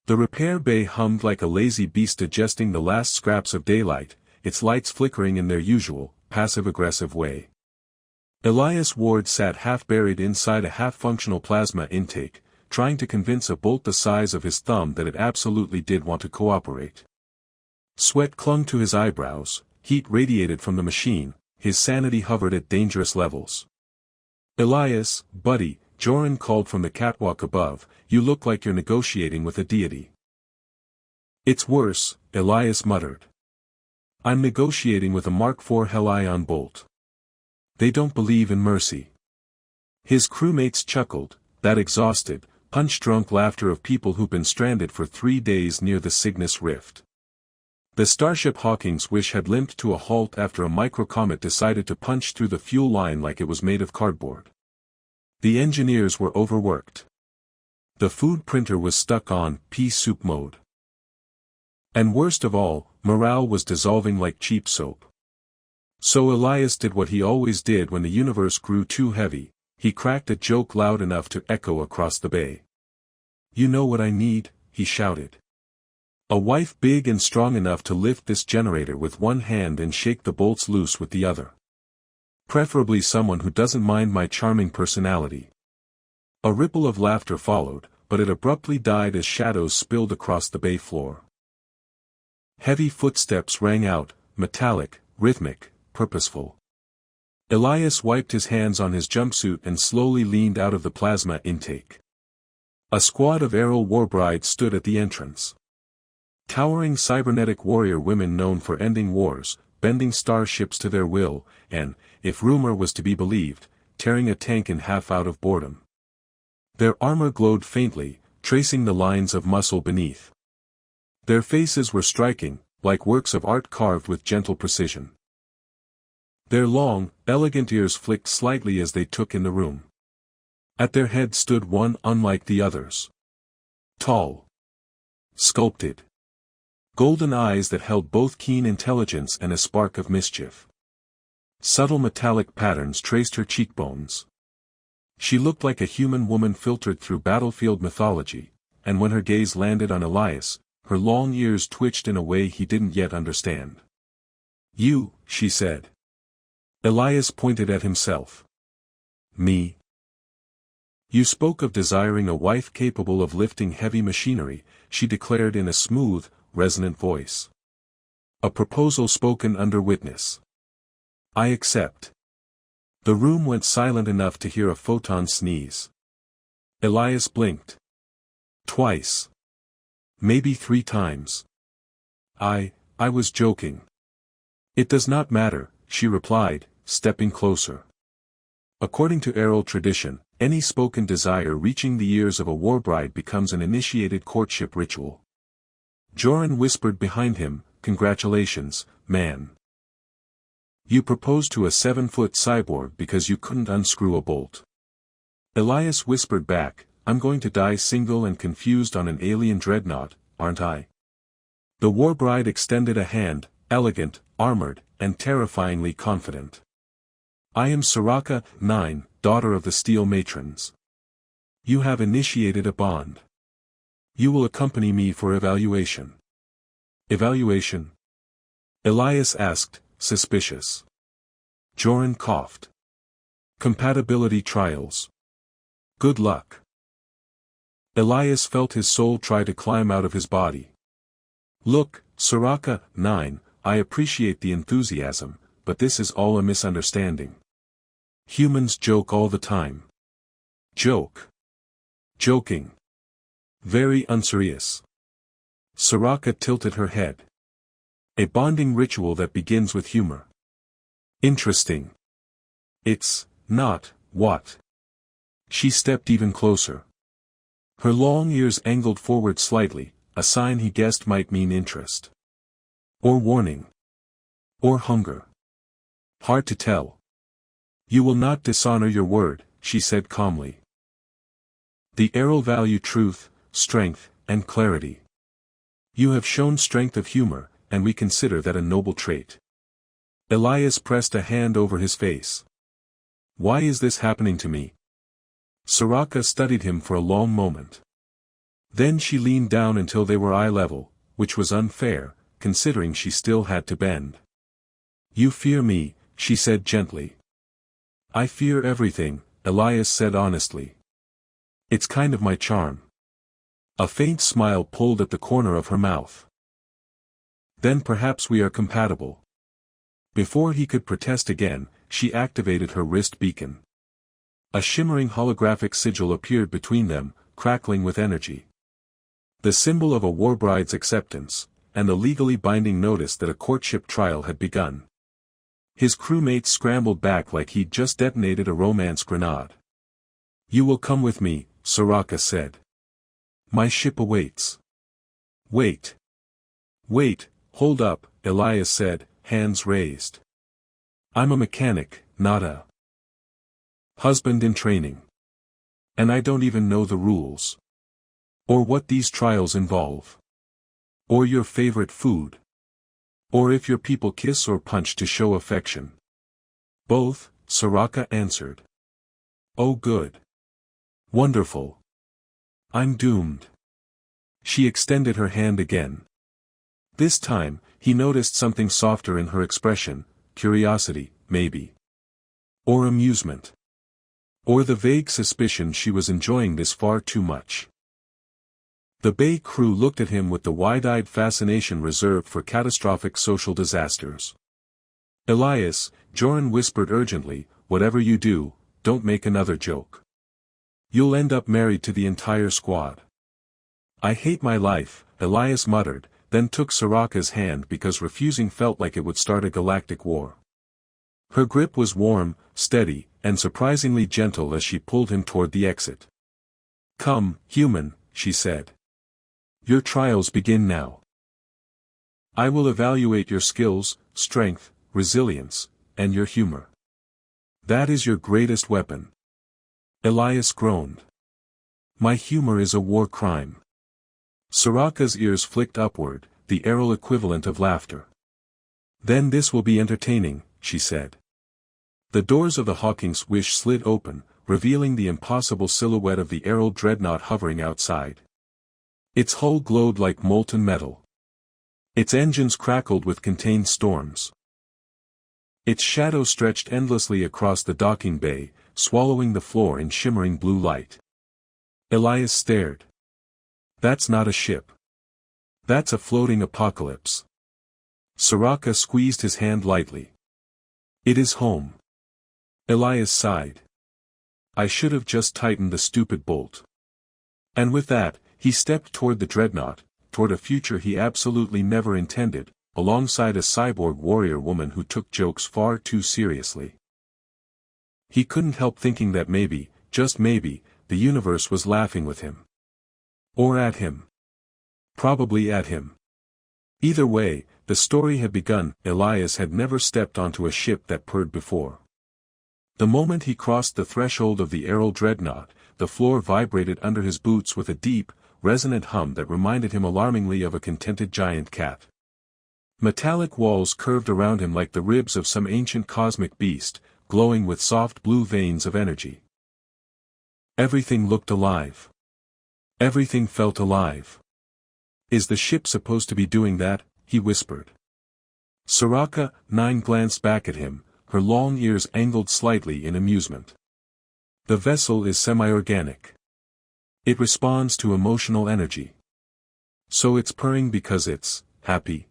The repair bay hummed like a lazy beast digesting the last scraps of daylight, its lights flickering in their usual, passive-aggressive way. Elias Ward sat half-buried inside a half-functional plasma intake, trying to convince a bolt the size of his thumb that it absolutely did want to cooperate. Sweat clung to his eyebrows, heat radiated from the machine, his sanity hovered at dangerous levels. "Elias, buddy," Joran called from the catwalk above, "you look like you're negotiating with a deity." "It's worse," Elias muttered. "I'm negotiating with a Mark IV Helion bolt. They don't believe in mercy." His crewmates chuckled, that exhausted, punch-drunk laughter of people who've been stranded for 3 days near the Cygnus Rift. The starship Hawking's wish had limped to a halt after a microcomet decided to punch through the fuel line like it was made of cardboard. The engineers were overworked. The food printer was stuck on pea soup mode. And worst of all, morale was dissolving like cheap soap. So Elias did what he always did when the universe grew too heavy, he cracked a joke loud enough to echo across the bay. "You know what I need?" he shouted. "A wife big and strong enough to lift this generator with one hand and shake the bolts loose with the other. Preferably someone who doesn't mind my charming personality." A ripple of laughter followed, but it abruptly died as shadows spilled across the bay floor. Heavy footsteps rang out, metallic, rhythmic, purposeful. Elias wiped his hands on his jumpsuit and slowly leaned out of the plasma intake. A squad of Errol Warbride stood at the entrance. Towering cybernetic warrior women known for ending wars, bending starships to their will, and, if rumor was to be believed, tearing a tank in half out of boredom. Their armor glowed faintly, tracing the lines of muscle beneath. Their faces were striking, like works of art carved with gentle precision. Their long, elegant ears flicked slightly as they took in the room. At their head stood one unlike the others. Tall. Sculpted. Golden eyes that held both keen intelligence and a spark of mischief. Subtle metallic patterns traced her cheekbones. She looked like a human woman filtered through battlefield mythology, and when her gaze landed on Elias, her long ears twitched in a way he didn't yet understand. "You," she said. Elias pointed at himself. "Me?" "You spoke of desiring a wife capable of lifting heavy machinery," she declared in a smooth, resonant voice. "A proposal spoken under witness. I accept." The room went silent enough to hear a photon sneeze. Elias blinked. Twice. Maybe 3 times. I was joking." "It does not matter," she replied, stepping closer. According to Errol tradition, any spoken desire reaching the ears of a warbride becomes an initiated courtship ritual. Joran whispered behind him, "Congratulations, man. You proposed to a 7-foot cyborg because you couldn't unscrew a bolt." Elias whispered back, "I'm going to die single and confused on an alien dreadnought, aren't I?" The warbride extended a hand, elegant, armored, and terrifyingly confident. "I am Soraka, 9, daughter of the Steel Matrons. You have initiated a bond. You will accompany me for evaluation." "Evaluation?" Elias asked, suspicious. Joran coughed. "Compatibility trials. Good luck." Elias felt his soul try to climb out of his body. "Look, Soraka, 9, I appreciate the enthusiasm, but this is all a misunderstanding. Humans joke all the time." "Joke? Joking. Very unserious." Soraka tilted her head. "A bonding ritual that begins with humor. Interesting. It's not, what?" She stepped even closer. Her long ears angled forward slightly, a sign he guessed might mean interest. Or warning. Or hunger. Hard to tell. "You will not dishonor your word," she said calmly. "The Errol value truth, strength, and clarity. You have shown strength of humor, and we consider that a noble trait." Elias pressed a hand over his face. "Why is this happening to me?" Soraka studied him for a long moment. Then she leaned down until they were eye level, which was unfair, considering she still had to bend. "You fear me," she said gently. "I fear everything," Elias said honestly. "It's kind of my charm." A faint smile pulled at the corner of her mouth. "Then perhaps we are compatible." Before he could protest again, she activated her wrist beacon. A shimmering holographic sigil appeared between them, crackling with energy. The symbol of a Warbride's acceptance, and a legally binding notice that a courtship trial had begun. His crewmates scrambled back like he'd just detonated a romance grenade. "You will come with me," Soraka said. "My ship awaits." "Wait. Wait, hold up," Elias said, hands raised. "I'm a mechanic, not a husband in training. And I don't even know the rules. Or what these trials involve. Or your favorite food. Or if your people kiss or punch to show affection." "Both," Soraka answered. "Oh good. Wonderful. I'm doomed." She extended her hand again. This time, he noticed something softer in her expression, curiosity, maybe. Or amusement. Or the vague suspicion she was enjoying this far too much. The Bay crew looked at him with the wide-eyed fascination reserved for catastrophic social disasters. "Elias," Joran whispered urgently, "whatever you do, don't make another joke. You'll end up married to the entire squad." "I hate my life," Elias muttered, then took Soraka's hand because refusing felt like it would start a galactic war. Her grip was warm, steady, and surprisingly gentle as she pulled him toward the exit. "Come, human," she said. "Your trials begin now. I will evaluate your skills, strength, resilience, and your humor. That is your greatest weapon." Elias groaned. "My humor is a war crime." Soraka's ears flicked upward, the aerial equivalent of laughter. "Then this will be entertaining," she said. The doors of the Hawking's Wish slid open, revealing the impossible silhouette of the aerial dreadnought hovering outside. Its hull glowed like molten metal. Its engines crackled with contained storms. Its shadow stretched endlessly across the docking bay, swallowing the floor in shimmering blue light. Elias stared. "That's not a ship. That's a floating apocalypse." Soraka squeezed his hand lightly. "It is home." Elias sighed. "I should have just tightened the stupid bolt." And with that, he stepped toward the dreadnought, toward a future he absolutely never intended, alongside a cyborg warrior woman who took jokes far too seriously. He couldn't help thinking that maybe, just maybe, the universe was laughing with him. Or at him. Probably at him. Either way, the story had begun. Elias had never stepped onto a ship that purred before. The moment he crossed the threshold of the aerial dreadnought, the floor vibrated under his boots with a deep, resonant hum that reminded him alarmingly of a contented giant cat. Metallic walls curved around him like the ribs of some ancient cosmic beast, glowing with soft blue veins of energy. Everything looked alive. Everything felt alive. "Is the ship supposed to be doing that?" he whispered. Soraka, 9 glanced back at him, her long ears angled slightly in amusement. "The vessel is semi-organic. It responds to emotional energy. So it's purring because it's happy.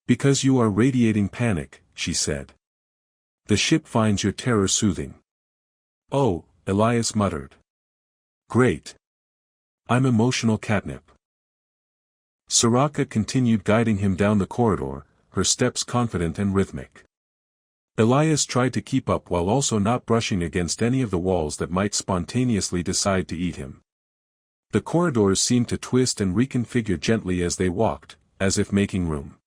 Because you are radiating panic," she said. "The ship finds your terror soothing." "Oh," Elias muttered. "Great. I'm emotional catnip." Soraka continued guiding him down the corridor, her steps confident and rhythmic. Elias tried to keep up while also not brushing against any of the walls that might spontaneously decide to eat him. The corridors seemed to twist and reconfigure gently as they walked, as if making room.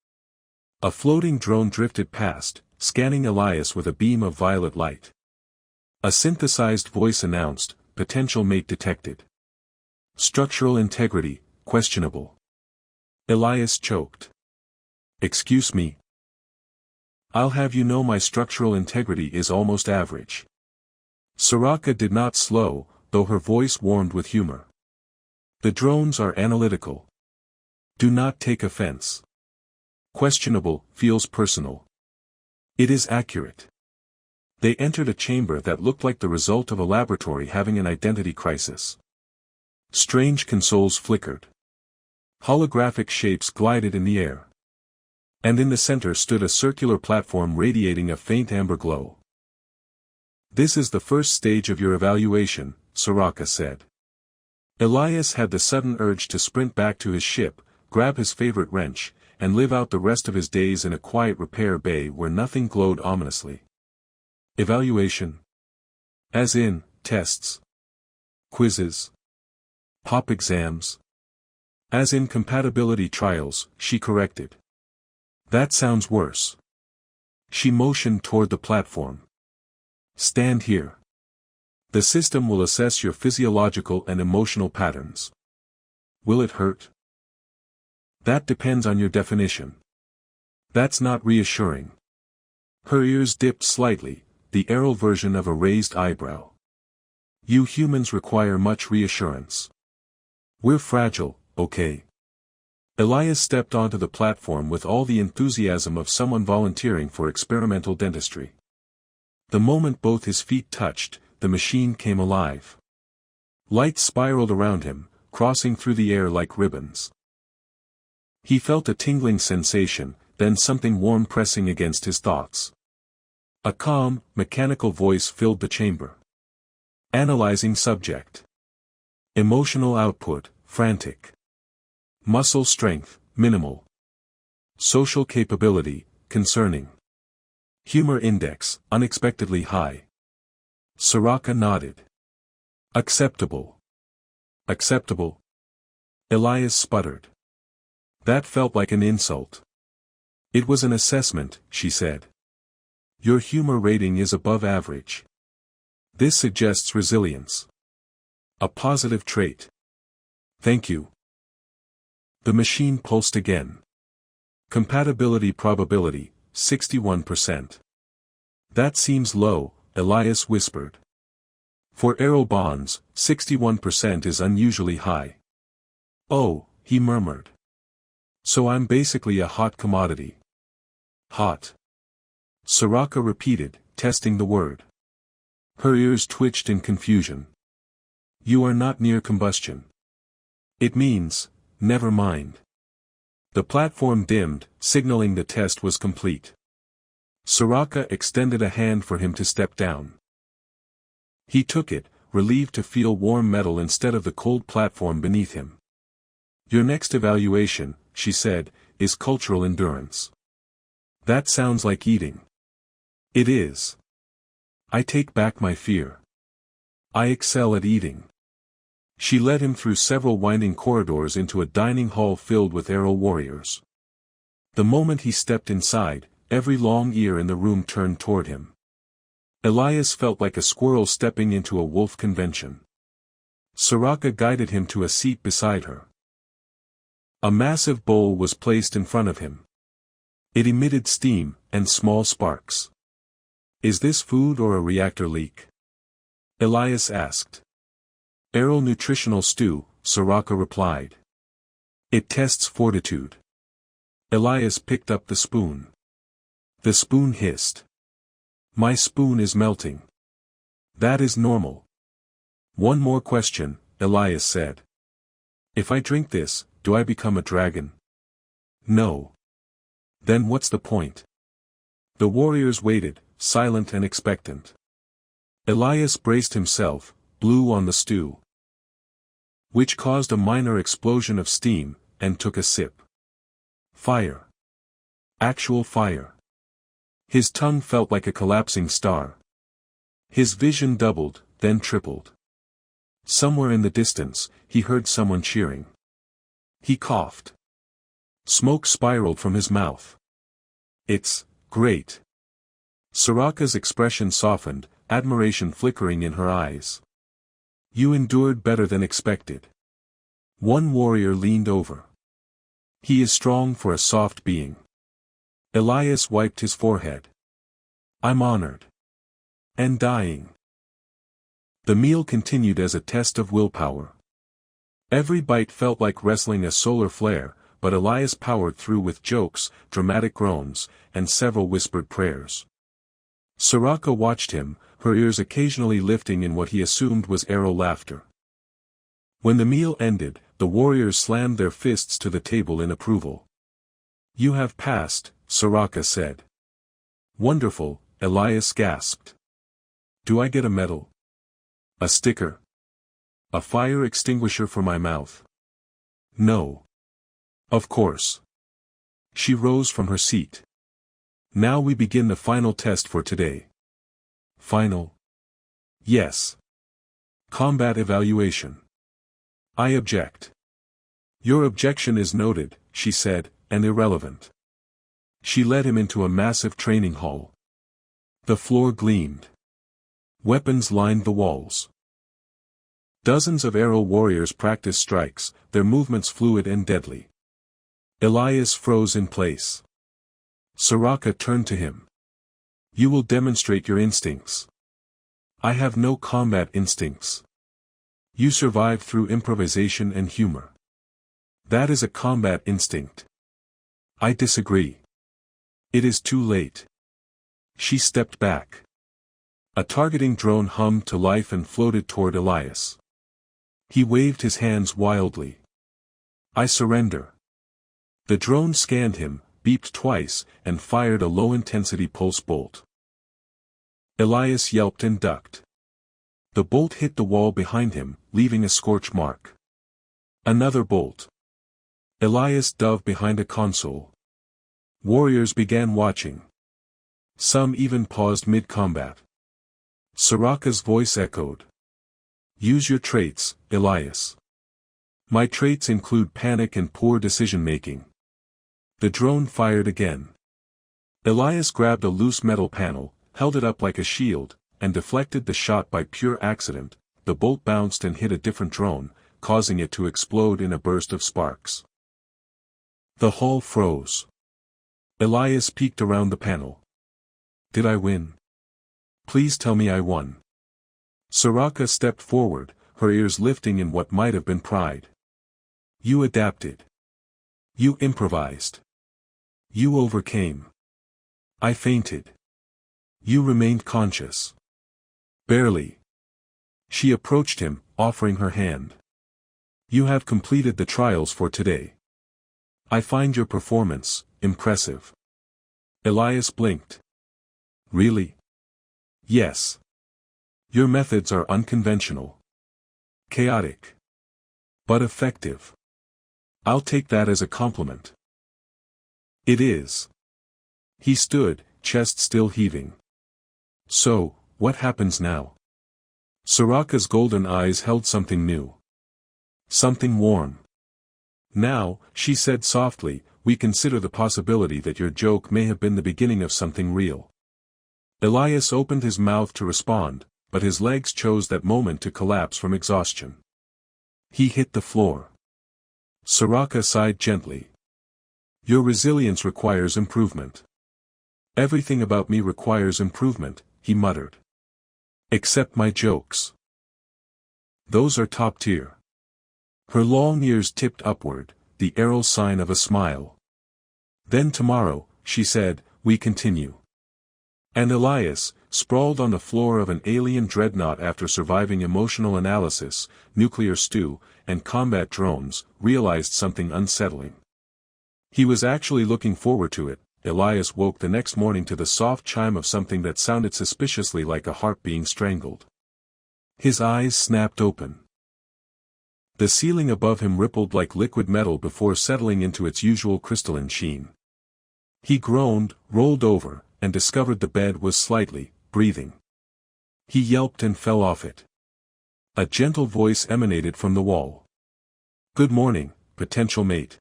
A floating drone drifted past, scanning Elias with a beam of violet light. A synthesized voice announced, "Potential mate detected. Structural integrity, questionable." Elias choked. "Excuse me. I'll have you know my structural integrity is almost average." Soraka did not slow, though her voice warmed with humor. The drones are analytical. Do not take offense. Questionable feels personal. It is accurate. They entered a chamber that looked like the result of a laboratory having an identity crisis. Strange consoles flickered. Holographic shapes glided in the air. And in the center stood a circular platform radiating a faint amber glow. This is the first stage of your evaluation, Soraka said. Elias had the sudden urge to sprint back to his ship, grab his favorite wrench, and live out the rest of his days in a quiet repair bay where nothing glowed ominously. Evaluation? As in, tests. Quizzes. Pop exams. As in compatibility trials, she corrected. That sounds worse. She motioned toward the platform. Stand here. The system will assess your physiological and emotional patterns. Will it hurt? That depends on your definition. That's not reassuring. Her ears dipped slightly, the arrow version of a raised eyebrow. You humans require much reassurance. We're fragile, okay? Elias stepped onto the platform with all the enthusiasm of someone volunteering for experimental dentistry. The moment both his feet touched, the machine came alive. Light spiraled around him, crossing through the air like ribbons. He felt a tingling sensation, then something warm pressing against his thoughts. A calm, mechanical voice filled the chamber. Analyzing subject. Emotional output, frantic. Muscle strength, minimal. Social capability, concerning. Humor index, unexpectedly high. Soraka nodded. Acceptable. Acceptable. Elias sputtered. That felt like an insult. It was an assessment, she said. Your humor rating is above average. This suggests resilience. A positive trait. Thank you. The machine pulsed again. Compatibility probability, 61%. That seems low, Elias whispered. For aero bonds, 61% is unusually high. Oh, he murmured. So I'm basically a hot commodity. Hot. Soraka repeated, testing the word. Her ears twitched in confusion. You are not near combustion. It means, never mind. The platform dimmed, signaling the test was complete. Soraka extended a hand for him to step down. He took it, relieved to feel warm metal instead of the cold platform beneath him. Your next evaluation, she said, is cultural endurance. That sounds like eating. It is. I take back my fear. I excel at eating. She led him through several winding corridors into a dining hall filled with aero warriors. The moment he stepped inside, every long ear in the room turned toward him. Elias felt like a squirrel stepping into a wolf convention. Soraka guided him to a seat beside her. A massive bowl was placed in front of him. It emitted steam, and small sparks. Is this food or a reactor leak? Elias asked. Aero nutritional stew, Soraka replied. It tests fortitude. Elias picked up the spoon. The spoon hissed. My spoon is melting. That is normal. One more question, Elias said. If I drink this, do I become a dragon? No. Then what's the point? The warriors waited, silent and expectant. Elias braced himself, blew on the stew, which caused a minor explosion of steam, and took a sip. Fire. Actual fire. His tongue felt like a collapsing star. His vision doubled, then tripled. Somewhere in the distance, he heard someone cheering. He coughed. Smoke spiraled from his mouth. It's great. Soraka's expression softened, admiration flickering in her eyes. You endured better than expected. One warrior leaned over. He is strong for a soft being. Elias wiped his forehead. I'm honored. And dying. The meal continued as a test of willpower. Every bite felt like wrestling a solar flare, but Elias powered through with jokes, dramatic groans, and several whispered prayers. Soraka watched him, her ears occasionally lifting in what he assumed was arrow laughter. When the meal ended, the warriors slammed their fists to the table in approval. "You have passed," Soraka said. "Wonderful," Elias gasped. "Do I get a medal? A sticker? A fire extinguisher for my mouth?" "No. Of course." She rose from her seat. "Now we begin the final test for today." "Final?" "Yes. Combat evaluation." "I object." "Your objection is noted," she said, "and irrelevant." She led him into a massive training hall. The floor gleamed. Weapons lined the walls. Dozens of arrow warriors practiced strikes, their movements fluid and deadly. Elias froze in place. Soraka turned to him. "You will demonstrate your instincts." "I have no combat instincts." "You survived through improvisation and humor. That is a combat instinct." "I disagree. It is too late." She stepped back. A targeting drone hummed to life and floated toward Elias. He waved his hands wildly. "I surrender." The drone scanned him, beeped twice, and fired a low-intensity pulse bolt. Elias yelped and ducked. The bolt hit the wall behind him, leaving a scorch mark. Another bolt. Elias dove behind a console. Warriors began watching. Some even paused mid-combat. Soraka's voice echoed. "Use your traits, Elias." "My traits include panic and poor decision-making." The drone fired again. Elias grabbed a loose metal panel, held it up like a shield, and deflected the shot by pure accident. The bolt bounced and hit a different drone, causing it to explode in a burst of sparks. The hall froze. Elias peeked around the panel. "Did I win? Please tell me I won." Soraka stepped forward, her ears lifting in what might have been pride. "You adapted. You improvised. You overcame. I fainted. You remained conscious." "Barely." She approached him, offering her hand. "You have completed the trials for today. I find your performance impressive." Elias blinked. "Really?" "Yes. Your methods are unconventional. Chaotic. But effective. I'll take that as a compliment." "It is." He stood, chest still heaving. "So, what happens now?" Soraka's golden eyes held something new. Something warm. "Now," she said softly, "we consider the possibility that your joke may have been the beginning of something real." Elias opened his mouth to respond, but his legs chose that moment to collapse from exhaustion. He hit the floor. Soraka sighed gently. "Your resilience requires improvement." "Everything about me requires improvement," he muttered. "Except my jokes. Those are top tier." Her long ears tipped upward, the arrow sign of a smile. "Then tomorrow," she said, "we continue." And Elias, sprawled on the floor of an alien dreadnought after surviving emotional analysis, nuclear stew, and combat drones, realized something unsettling. He was actually looking forward to it. Elias woke the next morning to the soft chime of something that sounded suspiciously like a harp being strangled. His eyes snapped open. The ceiling above him rippled like liquid metal before settling into its usual crystalline sheen. He groaned, rolled over, and discovered the bed was slightly breathing. He yelped and fell off it. A gentle voice emanated from the wall. "Good morning, potential mate.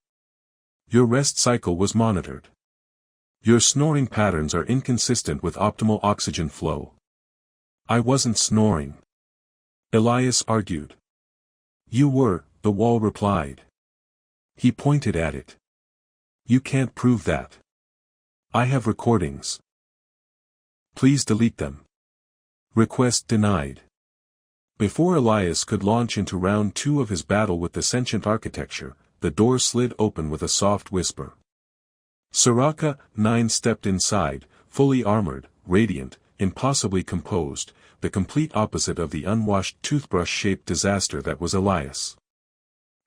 Your rest cycle was monitored. Your snoring patterns are inconsistent with optimal oxygen flow." "I wasn't snoring," Elias argued. "You were," the wall replied. He pointed at it. "You can't prove that. I have recordings." "Please delete them." Request denied. Before Elias could launch into round 2 of his battle with the sentient architecture, the door slid open with a soft whisper. Soraka, 9 stepped inside, fully armored, radiant, impossibly composed, the complete opposite of the unwashed toothbrush-shaped disaster that was Elias.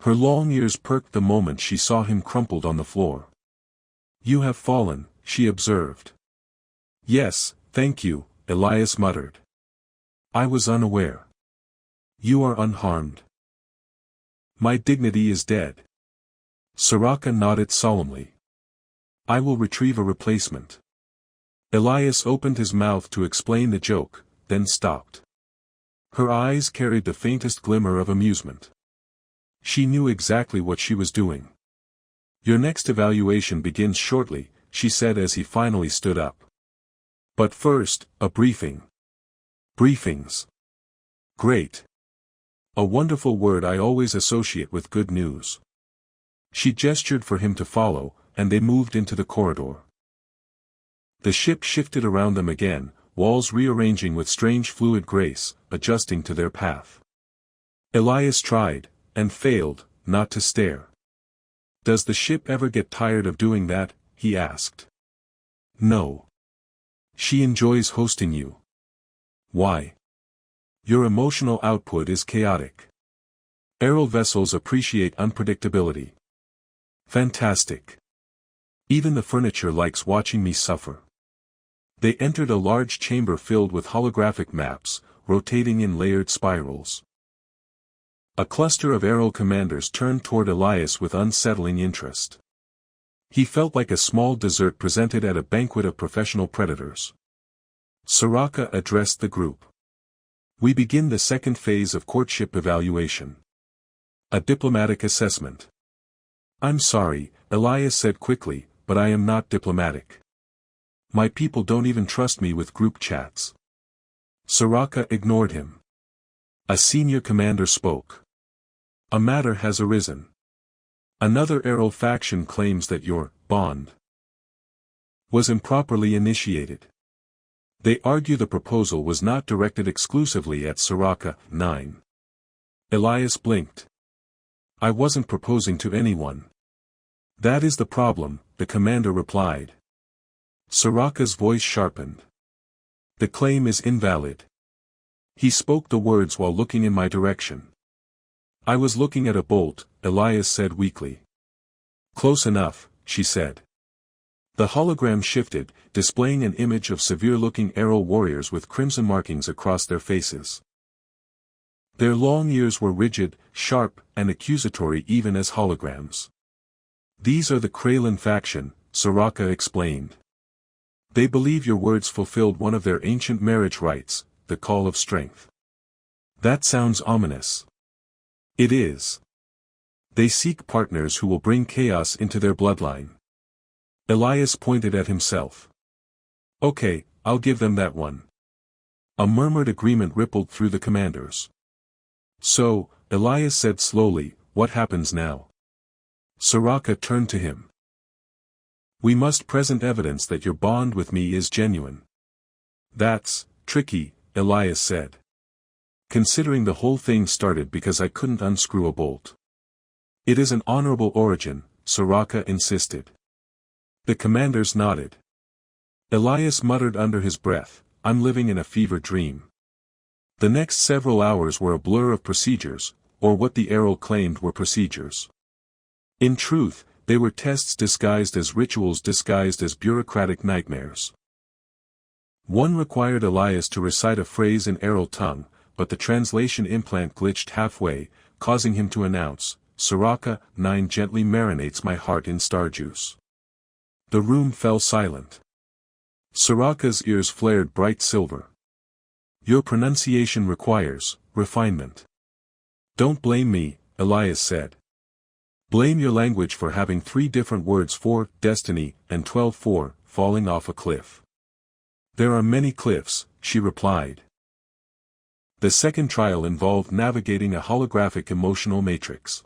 Her long ears perked the moment she saw him crumpled on the floor. "You have fallen," she observed. "Yes, thank you," Elias muttered. "I was unaware." "You are unharmed." "My dignity is dead." Soraka nodded solemnly. "I will retrieve a replacement." Elias opened his mouth to explain the joke, then stopped. Her eyes carried the faintest glimmer of amusement. She knew exactly what she was doing. "Your next evaluation begins shortly," she said as he finally stood up. "But first, a briefing." "Briefings. Great. A wonderful word I always associate with good news." She gestured for him to follow, and they moved into the corridor. The ship shifted around them again, walls rearranging with strange fluid grace, adjusting to their path. Elias tried, and failed, not to stare. "Does the ship ever get tired of doing that?" he asked. "No. She enjoys hosting you." "Why?" "Your emotional output is chaotic. Aero vessels appreciate unpredictability." "Fantastic. Even the furniture likes watching me suffer." They entered a large chamber filled with holographic maps, rotating in layered spirals. A cluster of aero commanders turned toward Elias with unsettling interest. He felt like a small dessert presented at a banquet of professional predators. Soraka addressed the group. "We begin the second phase of courtship evaluation. A diplomatic assessment." "I'm sorry," Elias said quickly, "but I am not diplomatic. My people don't even trust me with group chats." Soraka ignored him. A senior commander spoke. "A matter has arisen. Another aero faction claims that your bond was improperly initiated. They argue the proposal was not directed exclusively at Soraka, 9. Elias blinked. "I wasn't proposing to anyone." "That is the problem," the commander replied. Soraka's voice sharpened. "The claim is invalid." He spoke the words while looking in my direction. "I was looking at a bolt," Elias said weakly. "Close enough," she said. The hologram shifted, displaying an image of severe-looking aero warriors with crimson markings across their faces. Their long ears were rigid, sharp, and accusatory even as holograms. "These are the Kralin faction," Soraka explained. "They believe your words fulfilled one of their ancient marriage rites, the call of strength." "That sounds ominous." "It is. They seek partners who will bring chaos into their bloodline." Elias pointed at himself. "Okay, I'll give them that one." A murmured agreement rippled through the commanders. "So," Elias said slowly, "what happens now?" Soraka turned to him. "We must present evidence that your bond with me is genuine." "That's tricky," Elias said. "Considering the whole thing started because I couldn't unscrew a bolt." "It is an honorable origin," Soraka insisted. The commanders nodded. Elias muttered under his breath, "I'm living in a fever dream." The next several hours were a blur of procedures, or what the Aero claimed were procedures. In truth, they were tests disguised as rituals disguised as bureaucratic nightmares. One required Elias to recite a phrase in Aero tongue, but the translation implant glitched halfway, causing him to announce, "Soraka, 9 gently marinates my heart in star juice." The room fell silent. Soraka's ears flared bright silver. "Your pronunciation requires refinement." "Don't blame me," Elias said. "Blame your language for having 3 different words for destiny and 12 for falling off a cliff." "There are many cliffs," she replied. The second trial involved navigating a holographic emotional matrix.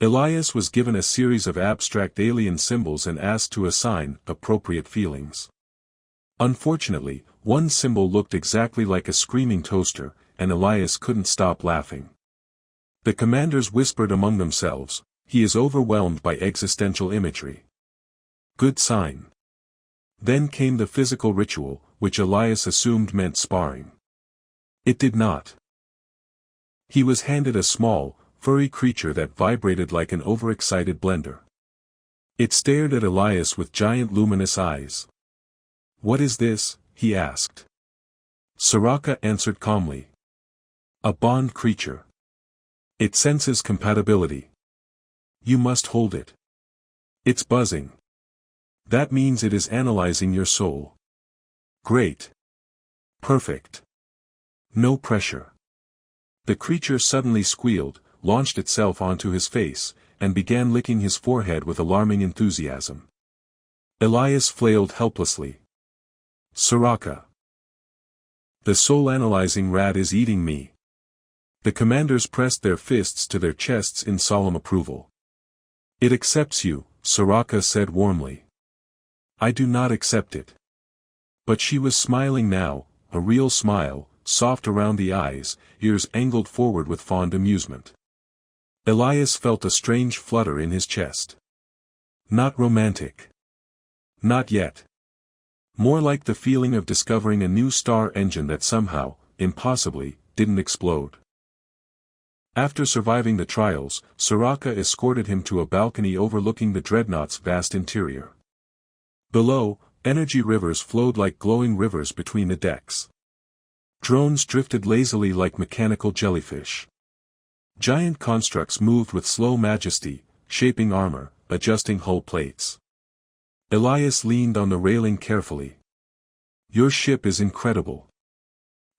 Elias was given a series of abstract alien symbols and asked to assign appropriate feelings. Unfortunately, one symbol looked exactly like a screaming toaster, and Elias couldn't stop laughing. The commanders whispered among themselves, "He is overwhelmed by existential imagery." Good sign. Then came the physical ritual, which Elias assumed meant sparring. It did not. He was handed a small, furry creature that vibrated like an overexcited blender. It stared at Elias with giant luminous eyes. "What is this?" he asked. Soraka answered calmly. "A bond creature. It senses compatibility. You must hold it. It's buzzing. That means it is analyzing your soul." "Great. Perfect. No pressure." The creature suddenly squealed, launched itself onto his face, and began licking his forehead with alarming enthusiasm. Elias flailed helplessly. "Soraka. The soul-analyzing rat is eating me." The commanders pressed their fists to their chests in solemn approval. "It accepts you," Soraka said warmly. "I do not accept it." But she was smiling now, a real smile, soft around the eyes, ears angled forward with fond amusement. Elias felt a strange flutter in his chest. Not romantic. Not yet. More like the feeling of discovering a new star engine that somehow, impossibly, didn't explode. After surviving the trials, Soraka escorted him to a balcony overlooking the dreadnought's vast interior. Below, energy rivers flowed like glowing rivers between the decks. Drones drifted lazily like mechanical jellyfish. Giant constructs moved with slow majesty, shaping armor, adjusting hull plates. Elias leaned on the railing carefully. "Your ship is incredible."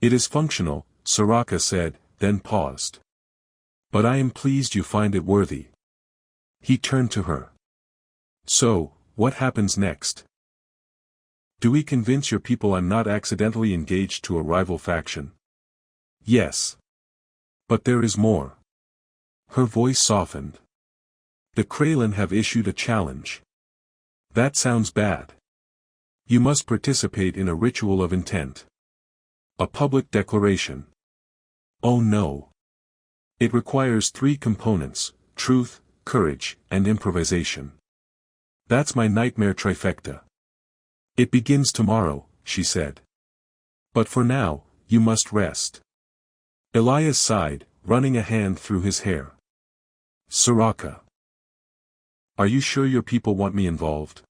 "It is functional," Soraka said, then paused. "But I am pleased you find it worthy." He turned to her. "So, what happens next? Do we convince your people I'm not accidentally engaged to a rival faction?" "Yes. But there is more." Her voice softened. "The Kralin have issued a challenge." "That sounds bad." "You must participate in a ritual of intent. A public declaration." "Oh no. It requires 3 components: truth, courage, and improvisation. That's my nightmare trifecta." "It begins tomorrow," she said. "But for now, you must rest." Elias sighed, running a hand through his hair. "Soraka. Are you sure your people want me involved?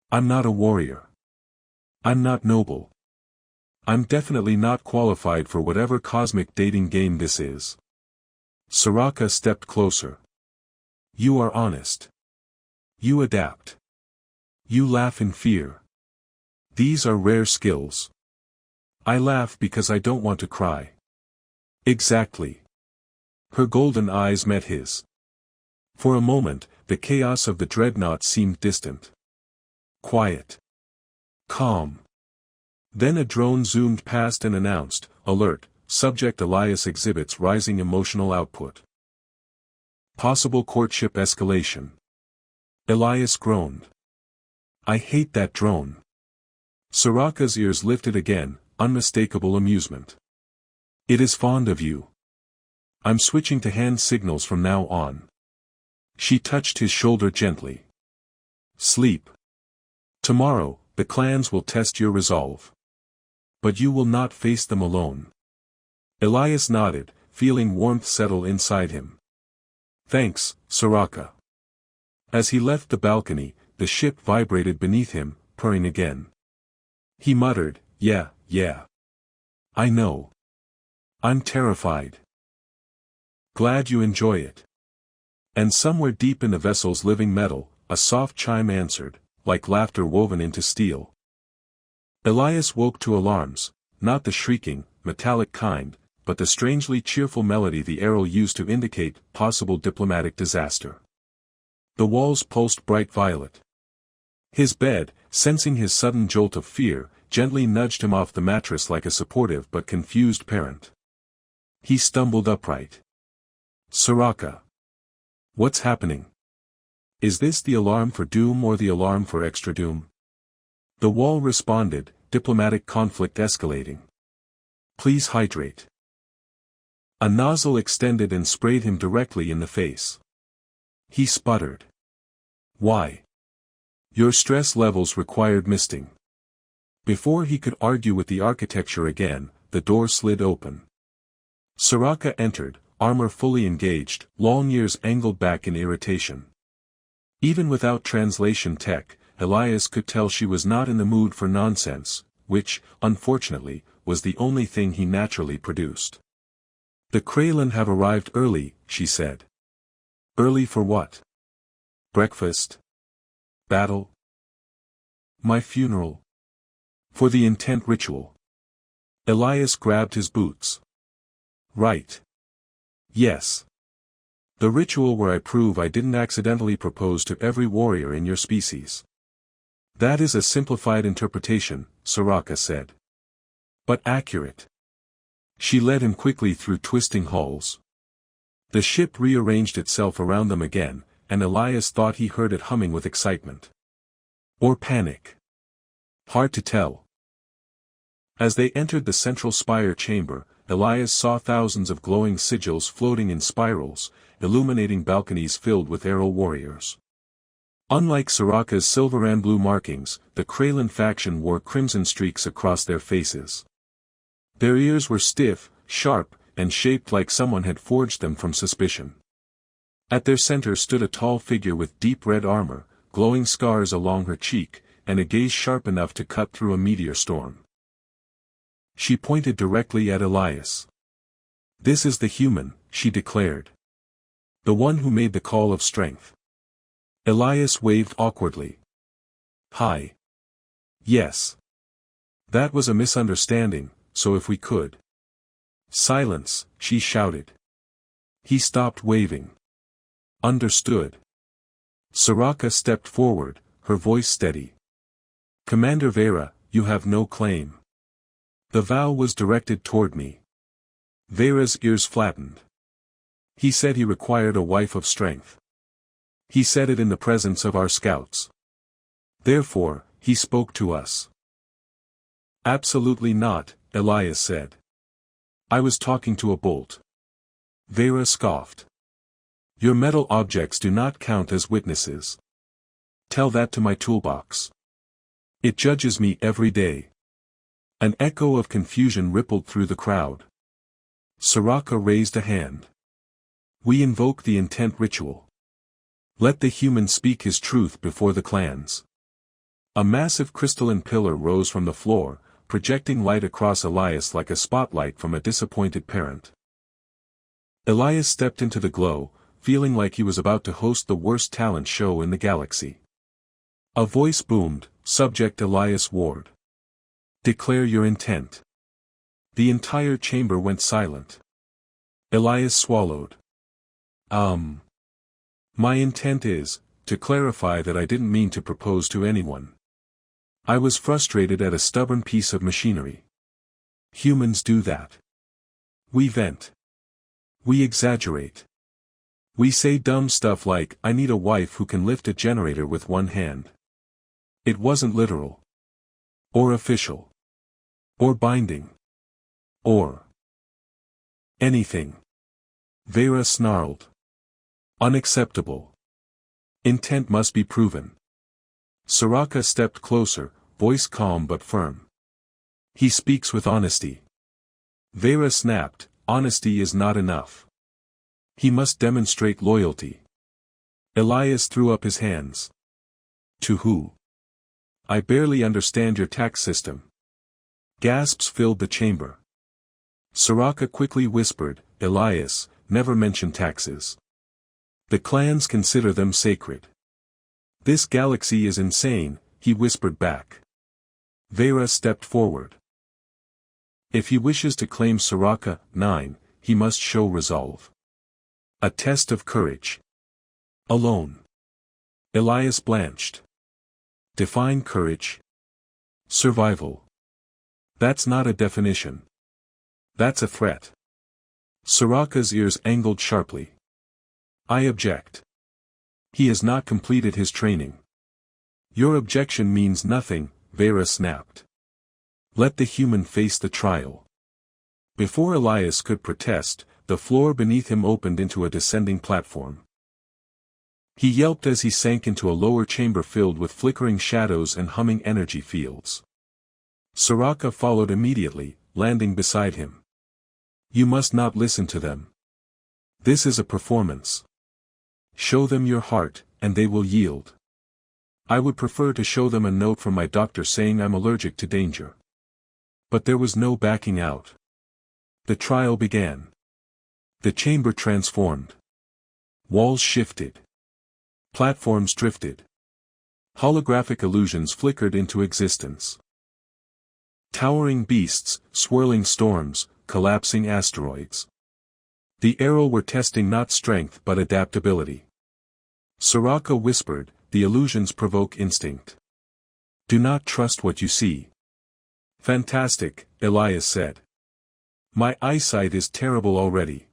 I'm not a warrior. I'm not noble. I'm definitely not qualified for whatever cosmic dating game this is." Soraka stepped closer. "You are honest. You adapt. You laugh in fear. These are rare skills." "I laugh because I don't want to cry." "Exactly." Her golden eyes met his. For a moment, the chaos of the dreadnought seemed distant. Quiet. Calm. Then a drone zoomed past and announced, "Alert, subject Elias exhibits rising emotional output. Possible courtship escalation." Elias groaned. "I hate that drone." Soraka's ears lifted again, unmistakable amusement. "It is fond of you. I'm switching to hand signals from now on." She touched his shoulder gently. "Sleep. Tomorrow, the clans will test your resolve. But you will not face them alone." Elias nodded, feeling warmth settle inside him. "Thanks, Soraka." As he left the balcony, the ship vibrated beneath him, purring again. He muttered, Yeah. I know. I'm terrified." "Glad you enjoy it." And somewhere deep in the vessel's living metal, a soft chime answered, like laughter woven into steel. Elias woke to alarms, not the shrieking, metallic kind, but the strangely cheerful melody the arrow used to indicate possible diplomatic disaster. The walls pulsed bright violet. His bed, sensing his sudden jolt of fear, gently nudged him off the mattress like a supportive but confused parent. He stumbled upright. "Soraka. What's happening? Is this the alarm for doom or the alarm for extra doom?" The wall responded, diplomatic conflict escalating. "Please hydrate." A nozzle extended and sprayed him directly in the face. He sputtered. Why? Your stress levels required misting. Before he could argue with the architecture again, the door slid open. Soraka entered, armor fully engaged, long ears angled back in irritation. Even without translation tech, Elias could tell she was not in the mood for nonsense, which, unfortunately, was the only thing he naturally produced. The Kraylan have arrived early, she said. Early for what? Breakfast? Battle? My funeral? For the intent ritual. Elias grabbed his boots. Right. Yes. The ritual where I prove I didn't accidentally propose to every warrior in your species. That is a simplified interpretation, Soraka said. But accurate. She led him quickly through twisting halls. The ship rearranged itself around them again, and Elias thought he heard it humming with excitement. Or panic. Hard to tell. As they entered the central spire chamber, Elias saw thousands of glowing sigils floating in spirals, illuminating balconies filled with aerial warriors. Unlike Soraka's silver and blue markings, the Kraylan faction wore crimson streaks across their faces. Their ears were stiff, sharp, and shaped like someone had forged them from suspicion. At their center stood a tall figure with deep red armor, glowing scars along her cheek, and a gaze sharp enough to cut through a meteor storm. She pointed directly at Elias. This is the human, she declared. The one who made the call of strength. Elias waved awkwardly. Hi. Yes. That was a misunderstanding, so if we could. Silence, she shouted. He stopped waving. Understood. Soraka stepped forward, her voice steady. Commander Vera, you have no claim. The vow was directed toward me. Vera's ears flattened. He said he required a wife of strength. He said it in the presence of our scouts. Therefore, he spoke to us. Absolutely not, Elias said. I was talking to a bolt. Vera scoffed. Your metal objects do not count as witnesses. Tell that to my toolbox. It judges me every day. An echo of confusion rippled through the crowd. Soraka raised a hand. We invoke the intent ritual. Let the human speak his truth before the clans. A massive crystalline pillar rose from the floor, projecting light across Elias like a spotlight from a disappointed parent. Elias stepped into the glow, feeling like he was about to host the worst talent show in the galaxy. A voice boomed, Subject Elias Ward. Declare your intent. The entire chamber went silent. Elias swallowed. My intent is, to clarify that I didn't mean to propose to anyone. I was frustrated at a stubborn piece of machinery. Humans do that. We vent. We exaggerate. We say dumb stuff like, I need a wife who can lift a generator with one hand. It wasn't literal. Or official. Or binding. Or anything. Vera snarled. Unacceptable. Intent must be proven. Soraka stepped closer, voice calm but firm. He speaks with honesty. Vera snapped, honesty is not enough. He must demonstrate loyalty. Elias threw up his hands. To who? I barely understand your tax system. Gasps filled the chamber. Soraka quickly whispered, Elias, never mention taxes. The clans consider them sacred. This galaxy is insane, he whispered back. Vera stepped forward. If he wishes to claim Soraka, 9, he must show resolve. A test of courage. Alone. Elias blanched. Define courage. Survival. That's not a definition. That's a threat. Soraka's ears angled sharply. I object. He has not completed his training. Your objection means nothing, Vera snapped. Let the human face the trial. Before Elias could protest, the floor beneath him opened into a descending platform. He yelped as he sank into a lower chamber filled with flickering shadows and humming energy fields. Soraka followed immediately, landing beside him. You must not listen to them. This is a performance. Show them your heart, and they will yield. I would prefer to show them a note from my doctor saying I'm allergic to danger. But there was no backing out. The trial began. The chamber transformed. Walls shifted. Platforms drifted. Holographic illusions flickered into existence. Towering beasts, swirling storms, collapsing asteroids. The Arrow were testing not strength but adaptability. Soraka whispered, the illusions provoke instinct. Do not trust what you see. Fantastic, Elias said. My eyesight is terrible already.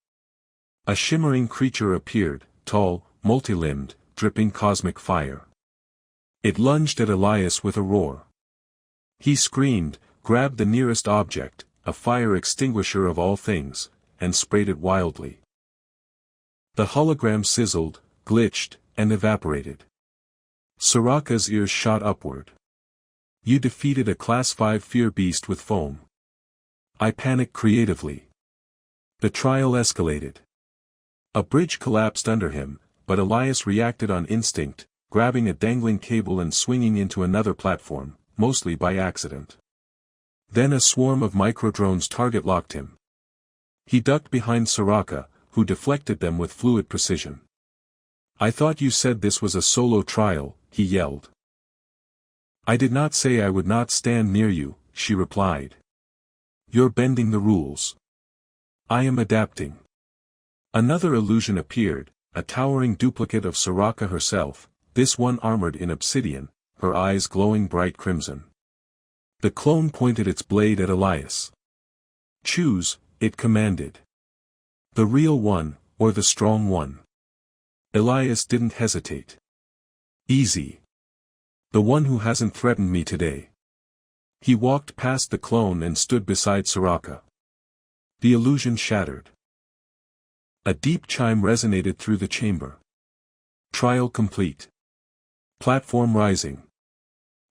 A shimmering creature appeared, tall, multi-limbed, dripping cosmic fire. It lunged at Elias with a roar. He screamed, grabbed the nearest object, a fire extinguisher of all things, and sprayed it wildly. The hologram sizzled, glitched, and evaporated. Soraka's ears shot upward. You defeated a Class 5 fear beast with foam. I panicked creatively. The trial escalated. A bridge collapsed under him, but Elias reacted on instinct, grabbing a dangling cable and swinging into another platform, mostly by accident. Then a swarm of microdrones target-locked him. He ducked behind Soraka, who deflected them with fluid precision. I thought you said this was a solo trial, he yelled. I did not say I would not stand near you, she replied. You're bending the rules. I am adapting. Another illusion appeared, a towering duplicate of Soraka herself, this one armored in obsidian, her eyes glowing bright crimson. The clone pointed its blade at Elias. Choose, it commanded. The real one, or the strong one. Elias didn't hesitate. Easy. The one who hasn't threatened me today. He walked past the clone and stood beside Soraka. The illusion shattered. A deep chime resonated through the chamber. Trial complete. Platform rising.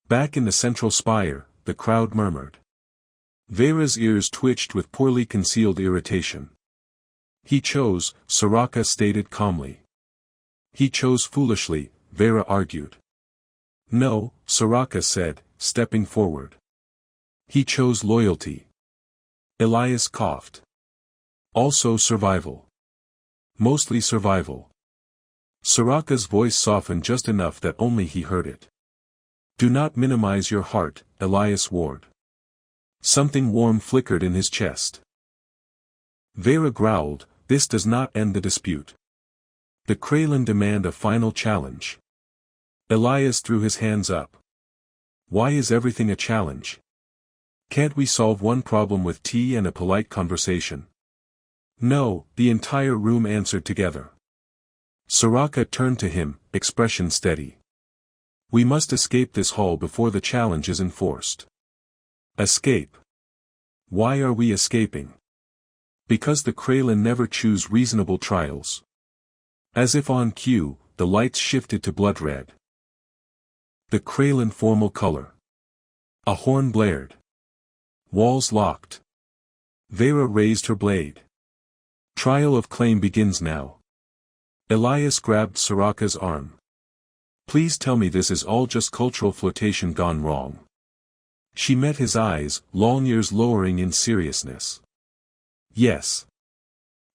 Back in the central spire, the crowd murmured. Vera's ears twitched with poorly concealed irritation. He chose, Soraka stated calmly. He chose foolishly, Vera argued. No, Soraka said, stepping forward. He chose loyalty. Elias coughed. Also survival. Mostly survival. Soraka's voice softened just enough that only he heard it. Do not minimize your heart, Elias warned. Something warm flickered in his chest. Vera growled, this does not end the dispute. The Kraylan demand a final challenge. Elias threw his hands up. Why is everything a challenge? Can't we solve one problem with tea and a polite conversation? No, the entire room answered together. Soraka turned to him, expression steady. We must escape this hall before the challenge is enforced. Escape. Why are we escaping? Because the Kraylan never choose reasonable trials. As if on cue, the lights shifted to blood red. The Kraylan formal color. A horn blared. Walls locked. Vera raised her blade. Trial of claim begins now. Elias grabbed Soraka's arm. Please tell me this is all just cultural flirtation gone wrong. She met his eyes, long ears lowering in seriousness. Yes.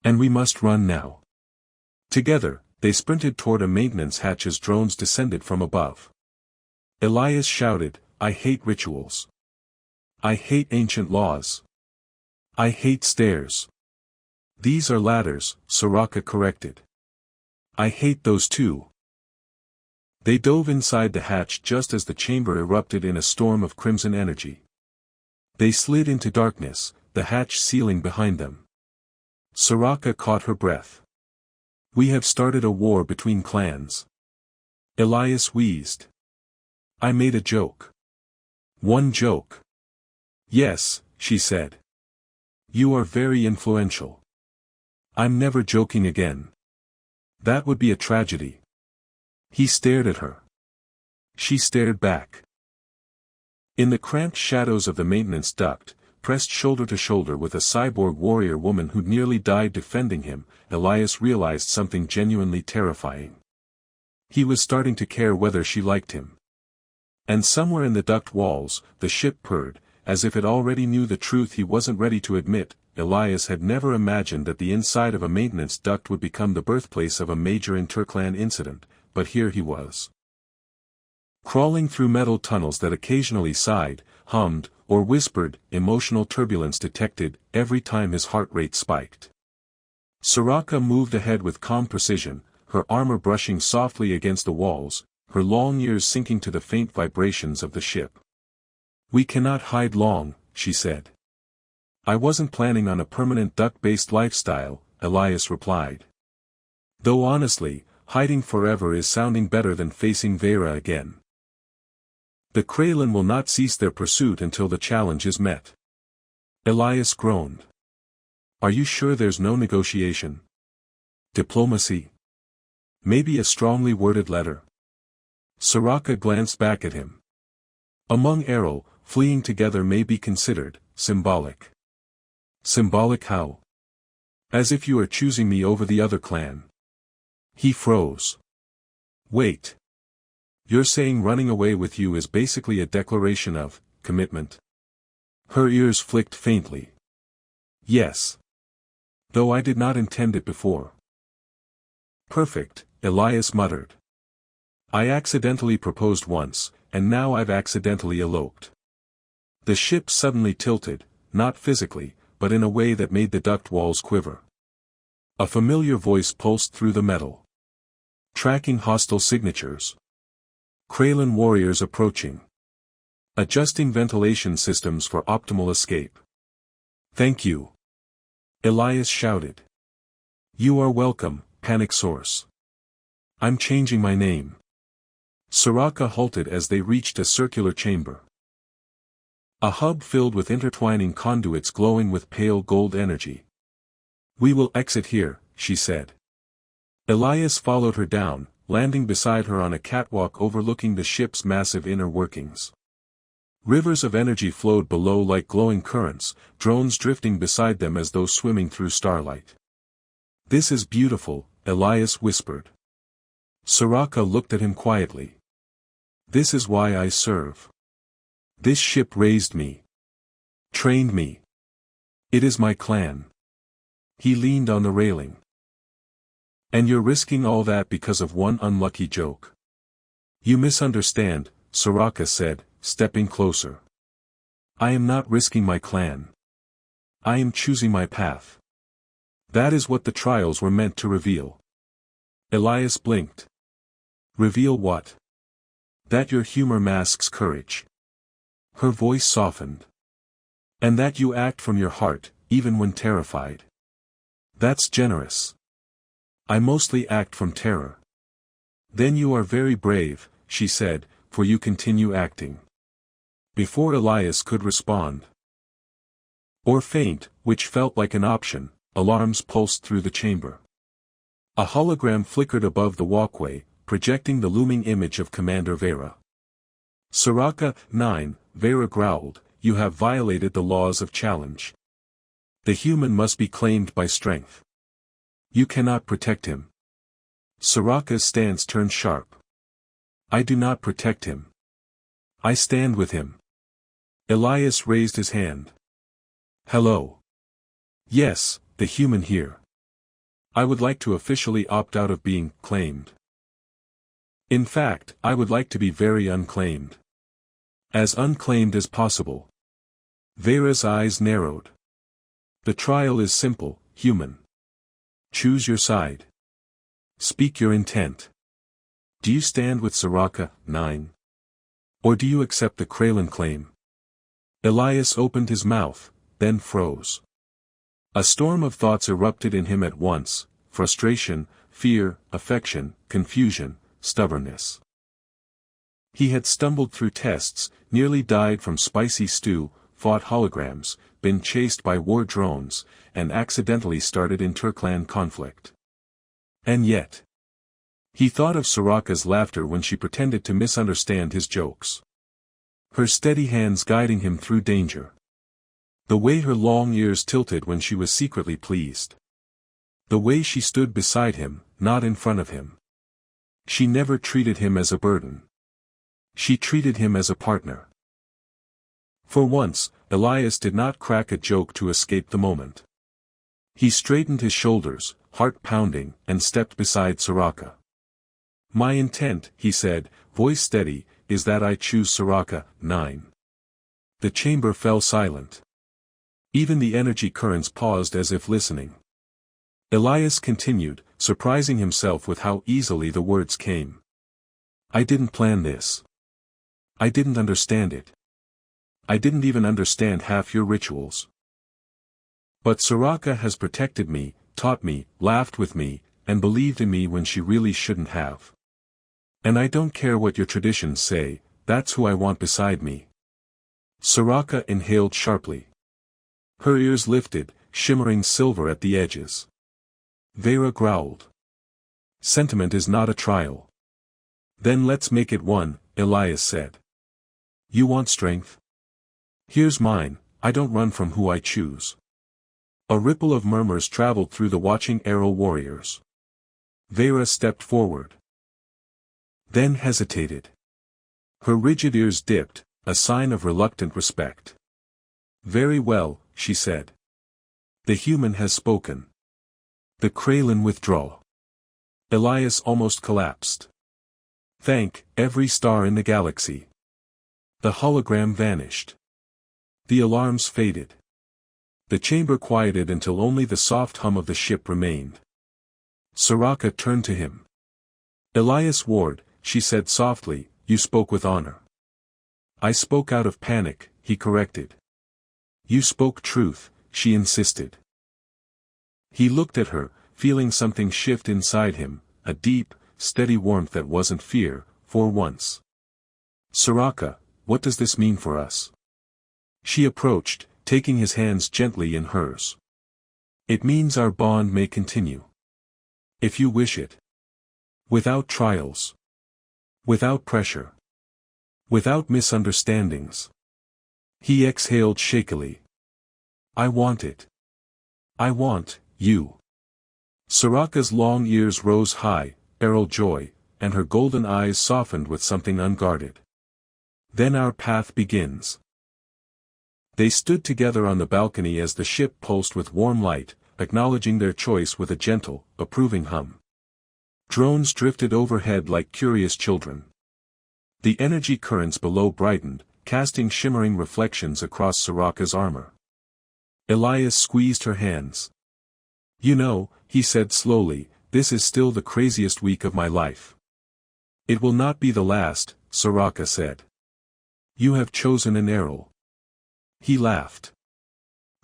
And we must run now. Together, they sprinted toward a maintenance hatch as drones descended from above. Elias shouted, I hate rituals. I hate ancient laws. I hate stairs. These are ladders, Soraka corrected. I hate those too. They dove inside the hatch just as the chamber erupted in a storm of crimson energy. They slid into darkness, the hatch sealing behind them. Soraka caught her breath. We have started a war between clans. Elias wheezed. I made a joke. One joke. Yes, she said. You are very influential. I'm never joking again. That would be a tragedy. He stared at her. She stared back. In the cramped shadows of the maintenance duct, pressed shoulder to shoulder with a cyborg warrior woman who'd nearly died defending him, Elias realized something genuinely terrifying. He was starting to care whether she liked him. And somewhere in the duct walls, the ship purred, as if it already knew the truth he wasn't ready to admit. Elias had never imagined that the inside of a maintenance duct would become the birthplace of a major interclan incident, but here he was. Crawling through metal tunnels that occasionally sighed, hummed, or whispered, emotional turbulence detected every time his heart rate spiked. Soraka moved ahead with calm precision, her armor brushing softly against the walls, her long ears sinking to the faint vibrations of the ship. "We cannot hide long," she said. "I wasn't planning on a permanent duct-based lifestyle," Elias replied. "Though honestly, hiding forever is sounding better than facing Vera again. The Kralin will not cease their pursuit until the challenge is met." Elias groaned. "Are you sure there's no negotiation? Diplomacy? Maybe a strongly worded letter?" Soraka glanced back at him. "Among Errol, fleeing together may be considered symbolic." "Symbolic how?" "As if you are choosing me over the other clan." He froze. "Wait. You're saying running away with you is basically a declaration of commitment?" Her ears flicked faintly. "Yes. Though I did not intend it before." "Perfect," Elias muttered. "I accidentally proposed once, and now I've accidentally eloped." The ship suddenly tilted, not physically, but in a way that made the duct walls quiver. A familiar voice pulsed through the metal. "Tracking hostile signatures. Kralin warriors approaching. Adjusting ventilation systems for optimal escape." "Thank you," Elias shouted. "You are welcome, Panic Source. I'm changing my name." Soraka halted as they reached a circular chamber. A hub filled with intertwining conduits glowing with pale gold energy. "We will exit here," she said. Elias followed her down, landing beside her on a catwalk overlooking the ship's massive inner workings. Rivers of energy flowed below like glowing currents, drones drifting beside them as though swimming through starlight. "This is beautiful," Elias whispered. Soraka looked at him quietly. "This is why I serve. This ship raised me. Trained me. It is my clan." He leaned on the railing. "And you're risking all that because of one unlucky joke?" "You misunderstand," Soraka said, stepping closer. "I am not risking my clan. I am choosing my path. That is what the trials were meant to reveal." Elias blinked. "Reveal what?" "That your humor masks courage." Her voice softened. "And that you act from your heart, even when terrified." "That's generous." "I mostly act from terror." "Then you are very brave," she said, "for you continue acting." Before Elias could respond, or faint, which felt like an option, alarms pulsed through the chamber. A hologram flickered above the walkway, projecting the looming image of Commander Vera. "Soraka, 9, Vera growled, "you have violated the laws of challenge. The human must be claimed by strength. You cannot protect him." Soraka's stance turned sharp. "I do not protect him. I stand with him." Elias raised his hand. "Hello. Yes, the human here. I would like to officially opt out of being claimed. In fact, I would like to be very unclaimed. As unclaimed as possible." Vera's eyes narrowed. "The trial is simple, human. Choose your side. Speak your intent. Do you stand with Soraka, 9? Or do you accept the Kralin claim?" Elias opened his mouth, then froze. A storm of thoughts erupted in him at once: frustration, fear, affection, confusion, stubbornness. He had stumbled through tests, nearly died from spicy stew, fought holograms, been chased by war drones, and accidentally started interclan conflict. And yet, he thought of Soraka's laughter when she pretended to misunderstand his jokes. Her steady hands guiding him through danger. The way her long ears tilted when she was secretly pleased. The way she stood beside him, not in front of him. She never treated him as a burden. She treated him as a partner. For once, Elias did not crack a joke to escape the moment. He straightened his shoulders, heart pounding, and stepped beside Soraka. "My intent," he said, voice steady, "is that I choose Soraka." 9. The chamber fell silent. Even the energy currents paused as if listening. Elias continued, surprising himself with how easily the words came. "I didn't plan this. I didn't understand it. I didn't even understand half your rituals. But Soraka has protected me, taught me, laughed with me, and believed in me when she really shouldn't have. And I don't care what your traditions say, that's who I want beside me." Soraka inhaled sharply. Her ears lifted, shimmering silver at the edges. Vera growled. "Sentiment is not a trial." "Then let's make it one," Elias said. "You want strength? Here's mine, I don't run from who I choose." A ripple of murmurs traveled through the watching Arrow warriors. Vera stepped forward. Then hesitated. Her rigid ears dipped, a sign of reluctant respect. "Very well," she said. "The human has spoken. The Kralin withdraw." Elias almost collapsed. "Thank every star in the galaxy." The hologram vanished. The alarms faded. The chamber quieted until only the soft hum of the ship remained. Soraka turned to him. "Elias Ward," she said softly, "you spoke with honor." "I spoke out of panic," he corrected. "You spoke truth," she insisted. He looked at her, feeling something shift inside him, a deep, steady warmth that wasn't fear, for once. "Soraka, what does this mean for us?" She approached, taking his hands gently in hers. "It means our bond may continue. If you wish it. Without trials. Without pressure. Without misunderstandings." He exhaled shakily. "I want it. I want you." Soraka's long ears rose high, arrow joy, and her golden eyes softened with something unguarded. "Then our path begins." They stood together on the balcony as the ship pulsed with warm light, acknowledging their choice with a gentle, approving hum. Drones drifted overhead like curious children. The energy currents below brightened, casting shimmering reflections across Soraka's armor. Elias squeezed her hands. "You know," he said slowly, "this is still the craziest week of my life." "It will not be the last," Soraka said. "You have chosen an arrow." He laughed.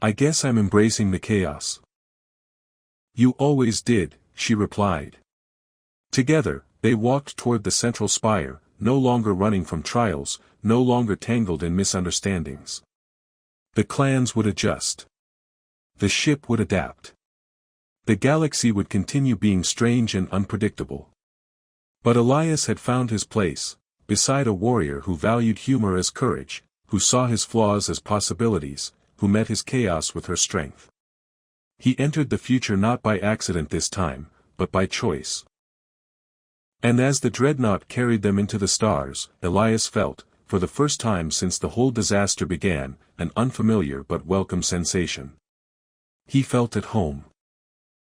"I guess I'm embracing the chaos." "You always did," she replied. Together, they walked toward the central spire, no longer running from trials, no longer tangled in misunderstandings. The clans would adjust. The ship would adapt. The galaxy would continue being strange and unpredictable. But Elias had found his place, beside a warrior who valued humor as courage, who saw his flaws as possibilities, who met his chaos with her strength. He entered the future not by accident this time, but by choice. And as the dreadnought carried them into the stars, Elias felt, for the first time since the whole disaster began, an unfamiliar but welcome sensation. He felt at home.